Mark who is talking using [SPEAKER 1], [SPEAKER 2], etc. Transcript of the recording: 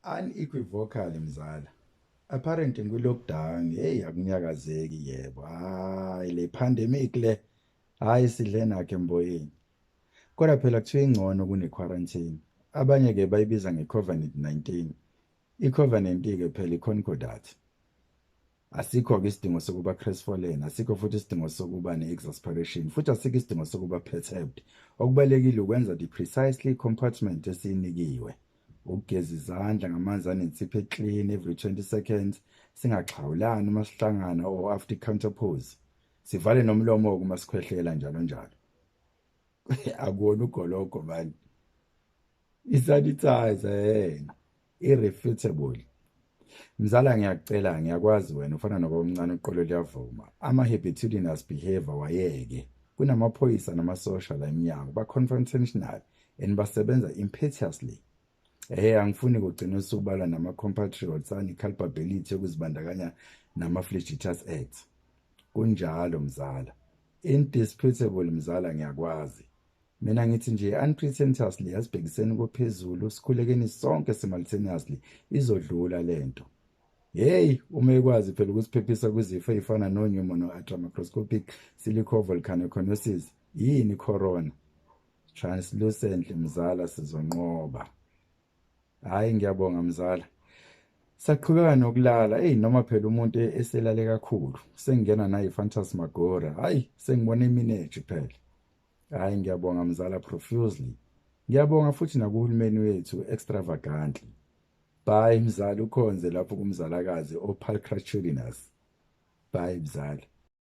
[SPEAKER 1] unequivocal mzala. Apparently kwi-lockdown akunyakazeki yebo. Hayi le pandemic le hayi sidle nakhe mboyeni. Kodwa phela kuthiwa ingcono kune-quarantine. Abanye-ke bayibiza nge-COVID-19. I-COVID-19 ke phela i-concordat. Asikho-ke isidingo sokuba crestfallen, asikho futhi isidingo sokuba ne-exasperation, futhi asikho isidingo sokuba perturbed. Okubalekile ukwenza the precisely compartment esiyinikiwe. Ukugeza izandla ngamanzi anensipho clean every 20 seconds, singaxhawulani uma sihlangana or after counter pose. Sivale nomlomo uma sikhwehlela njalo njalo. Akuwona ugologo manje. Isanitizer irrefutable. Mzala ngiyakucela ngiyakwazi wena ufana noba omncane uqolo liyavuma. Ama-habitudinous behavior wayeke. Kunamaphoyisa namasosha la emnyango ba-confrontational and basebenza impetuously. Angifuni kugcina usubala nama-compatriots ane-culpability yokuzibandakanya nama-flagitious acts. Kunjalo mzala. Indisputable mzala ngiyakwazi. Mina ngithi nje unpretentiously asibhekiseni kophezulu sikhulekeni sonke simultaneously izodlula lento. Uma ekwazi phela ukusiphephisa kwizifo ezifana no-pneumococcal silicovolcanoconiosis yini corona. Translucently mzala sizonqoba. Hayi ngiyabonga mzala. Saqhubeka nokulala noma phela umuntu eselale kakhulu sengena nayi phantasmagoria. Hayi sengibona imineji phela. Hayi ngiyabonga mzala profusely. Ngiyabonga futhi nakuhulumeni wethu extravagantly. Bye mzala ukhonze lapho kumzalakazi opulchritudinous. Bye mzala.